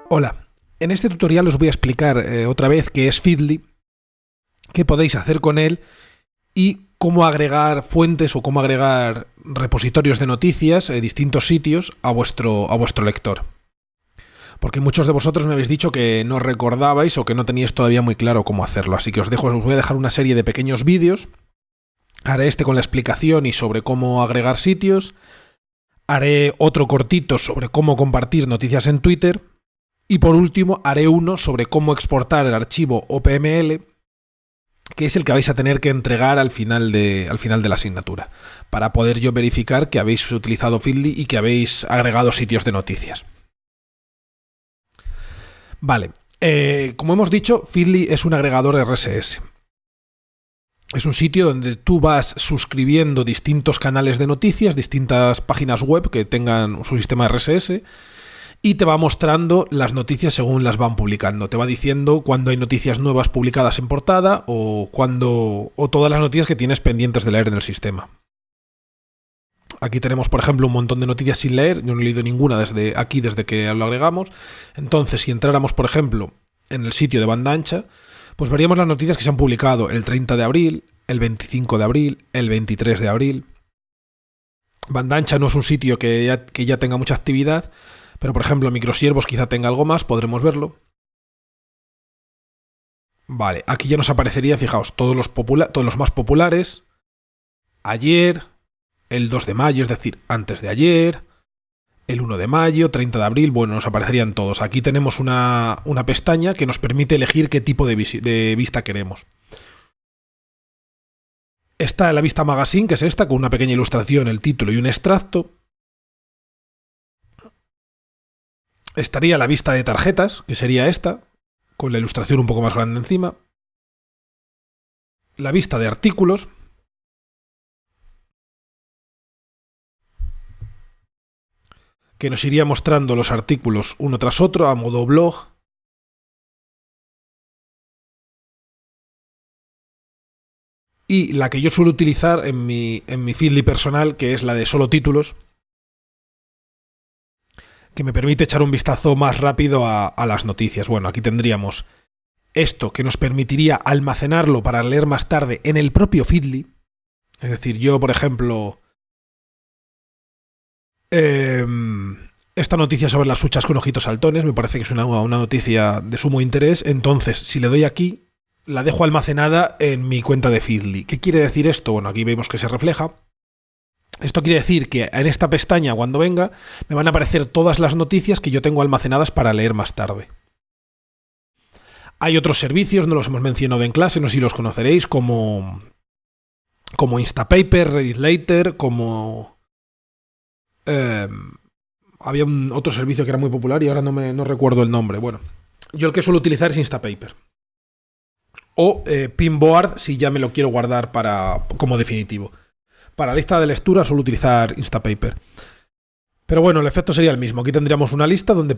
Hola, en este tutorial os voy a explicar otra vez qué es Feedly, qué podéis hacer con él y cómo agregar fuentes o cómo agregar repositorios de noticias de distintos sitios a vuestro lector. Porque muchos de vosotros me habéis dicho que no recordabais o que no teníais todavía muy claro cómo hacerlo, así que os voy a dejar una serie de pequeños vídeos. Haré este con la explicación y sobre cómo agregar sitios. Haré otro cortito sobre cómo compartir noticias en Twitter. Y por último, haré uno sobre cómo exportar el archivo OPML, que es el que vais a tener que entregar al final de la asignatura, para poder yo verificar que habéis utilizado Feedly y que habéis agregado sitios de noticias. Vale, como hemos dicho, Feedly es un agregador RSS. Es un sitio donde tú vas suscribiendo distintos canales de noticias, distintas páginas web que tengan su sistema RSS, y te va mostrando las noticias según las van publicando. Te va diciendo cuando hay noticias nuevas publicadas en portada o todas las noticias que tienes pendientes de leer en el sistema. Aquí tenemos, por ejemplo, un montón de noticias sin leer. Yo no he leído ninguna desde que lo agregamos. Entonces, si entráramos, por ejemplo, en el sitio de banda ancha, pues veríamos las noticias que se han publicado el 30 de abril, el 25 de abril, el 23 de abril. Banda ancha no es un sitio que ya tenga mucha actividad, pero por ejemplo Microsiervos quizá tenga algo más, podremos verlo. Vale, aquí ya nos aparecería, fijaos, todos los más populares. Ayer, el 2 de mayo, es decir, antes de ayer, el 1 de mayo, 30 de abril, bueno, nos aparecerían todos. Aquí tenemos una pestaña que nos permite elegir qué tipo de vista queremos. Está la vista magazine, que es esta, con una pequeña ilustración, el título y un extracto. Estaría la vista de tarjetas, que sería esta, con la ilustración un poco más grande encima. La vista de artículos. Que nos iría mostrando los artículos uno tras otro, a modo blog. Y la que yo suelo utilizar en mi Feedly personal, que es la de solo títulos, que me permite echar un vistazo más rápido a las noticias. Bueno, aquí tendríamos esto que nos permitiría almacenarlo para leer más tarde en el propio Feedly. Es decir, yo, por ejemplo, esta noticia sobre las huchas con ojitos saltones me parece que es una noticia de sumo interés. Entonces, si le doy aquí, la dejo almacenada en mi cuenta de Feedly. ¿Qué quiere decir esto? Bueno, aquí vemos que se refleja. Esto quiere decir que en esta pestaña, cuando venga, me van a aparecer todas las noticias que yo tengo almacenadas para leer más tarde. Hay otros servicios, no los hemos mencionado en clase, no sé si los conoceréis, como Instapaper, Reddit Later, había otro servicio que era muy popular y ahora no recuerdo el nombre. Bueno, yo el que suelo utilizar es Instapaper. O Pinboard, si ya me lo quiero guardar como definitivo. Para lista de lectura suelo utilizar Instapaper. Pero bueno, el efecto sería el mismo. Aquí tendríamos una lista donde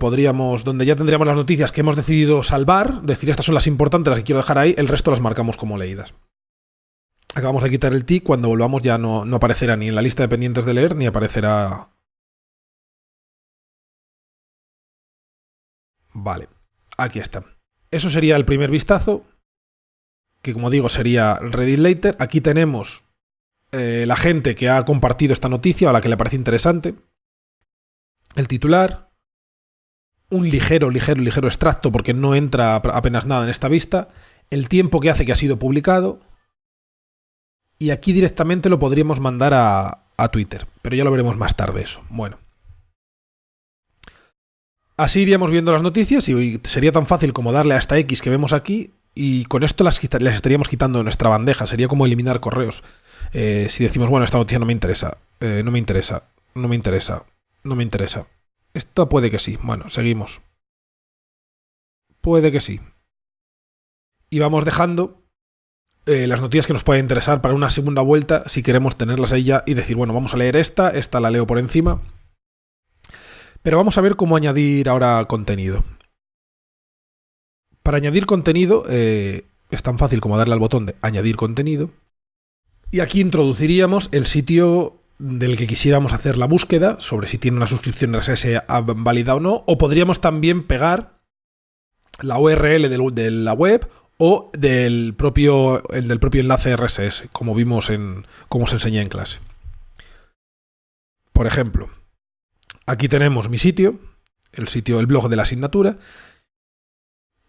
ya tendríamos las noticias que hemos decidido salvar, decir estas son las importantes, las que quiero dejar ahí, el resto las marcamos como leídas. Acabamos de quitar el tick, cuando volvamos ya no aparecerá ni en la lista de pendientes de leer, ni aparecerá... Vale, aquí está. Eso sería el primer vistazo, que como digo sería Reddit Later. Aquí tenemos la gente que ha compartido esta noticia o a la que le parece interesante. El titular, un ligero extracto porque no entra apenas nada en esta vista, el tiempo que hace que ha sido publicado y aquí directamente lo podríamos mandar a Twitter, pero ya lo veremos más tarde eso. Bueno, así iríamos viendo las noticias y sería tan fácil como darle a esta X que vemos aquí y con esto las estaríamos quitando de nuestra bandeja, sería como eliminar correos. Si decimos, bueno, esta noticia no me interesa, no me interesa, no me interesa, no me interesa. Esta puede que sí. Bueno, seguimos. Puede que sí. Y vamos dejando las noticias que nos pueden interesar para una segunda vuelta, si queremos tenerlas ahí ya y decir, bueno, vamos a leer esta la leo por encima. Pero vamos a ver cómo añadir ahora contenido. Para añadir contenido es tan fácil como darle al botón de añadir contenido. Y aquí introduciríamos el sitio del que quisiéramos hacer la búsqueda, sobre si tiene una suscripción RSS válida o no, o podríamos también pegar la URL de la web o del propio enlace RSS, como vimos como os enseñé en clase. Por ejemplo, aquí tenemos mi sitio, el blog de la asignatura,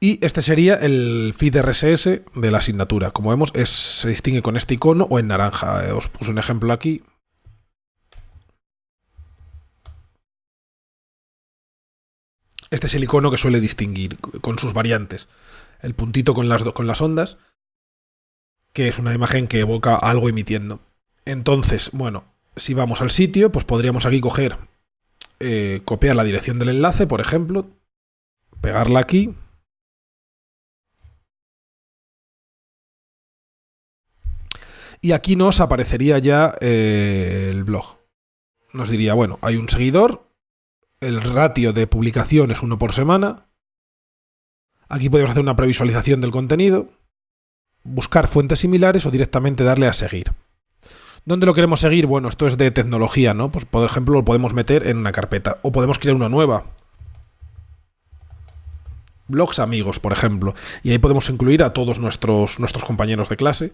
y este sería el feed RSS de la asignatura. Como vemos, se distingue con este icono o en naranja. Os puse un ejemplo aquí. Este es el icono que suele distinguir con sus variantes. El puntito con las ondas, que es una imagen que evoca algo emitiendo. Entonces, bueno, si vamos al sitio, pues podríamos aquí coger, copiar la dirección del enlace, por ejemplo, pegarla aquí. Y aquí nos aparecería ya el blog. Nos diría, bueno, hay un seguidor, el ratio de publicación es 1 por semana. Aquí podemos hacer una previsualización del contenido, buscar fuentes similares o directamente darle a seguir. ¿Dónde lo queremos seguir? Bueno, esto es de tecnología, ¿no? Pues por ejemplo lo podemos meter en una carpeta o podemos crear una nueva. Blogs amigos, por ejemplo. Y ahí podemos incluir a todos nuestros compañeros de clase.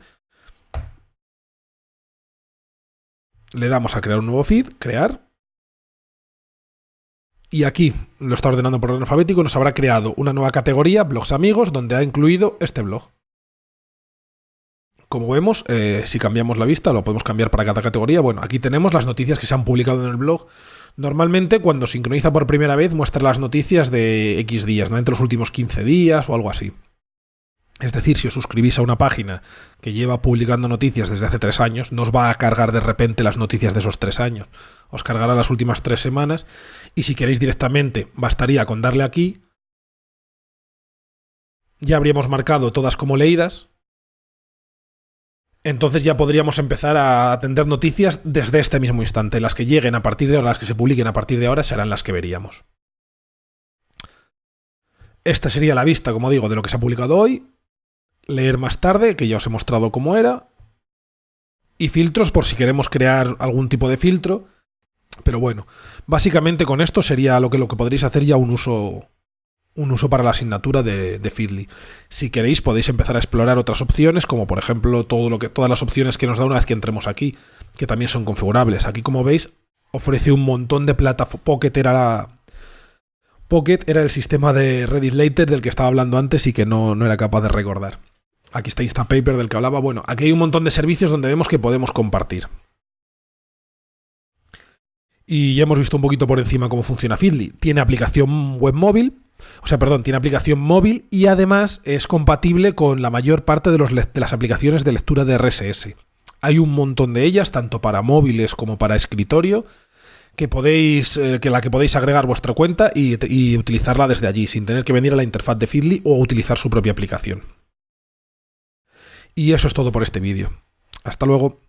Le damos a crear un nuevo feed, crear. Y aquí lo está ordenando por orden alfabético y nos habrá creado una nueva categoría, blogs amigos, donde ha incluido este blog. Como vemos, si cambiamos la vista, lo podemos cambiar para cada categoría. Bueno, aquí tenemos las noticias que se han publicado en el blog. Normalmente, cuando sincroniza por primera vez, muestra las noticias de X días, ¿no? Entre los últimos 15 días o algo así. Es decir, si os suscribís a una página que lleva publicando noticias desde hace 3 años, no os va a cargar de repente las noticias de esos 3 años. Os cargará las últimas 3 semanas y si queréis directamente, bastaría con darle aquí. Ya habríamos marcado todas como leídas. Entonces ya podríamos empezar a atender noticias desde este mismo instante. Las que lleguen a partir de ahora, las que se publiquen a partir de ahora, serán las que veríamos. Esta sería la vista, como digo, de lo que se ha publicado hoy. Leer más tarde, que ya os he mostrado cómo era. Y filtros por si queremos crear algún tipo de filtro. Pero bueno, básicamente con esto sería lo que podréis hacer ya un uso para la asignatura de Feedly. Si queréis podéis empezar a explorar otras opciones, como por ejemplo todas las opciones que nos da una vez que entremos aquí, que también son configurables. Aquí, como veis, ofrece un montón de plataformas. Pocket era el sistema de Reddit Later del que estaba hablando antes y que no era capaz de recordar. Aquí está Instapaper del que hablaba. Bueno, aquí hay un montón de servicios donde vemos que podemos compartir. Y ya hemos visto un poquito por encima cómo funciona Feedly. Tiene aplicación web móvil. Tiene aplicación móvil y además es compatible con la mayor parte de las aplicaciones de lectura de RSS. Hay un montón de ellas, tanto para móviles como para escritorio, que podéis agregar vuestra cuenta y utilizarla desde allí, sin tener que venir a la interfaz de Feedly o utilizar su propia aplicación. Y eso es todo por este vídeo. Hasta luego.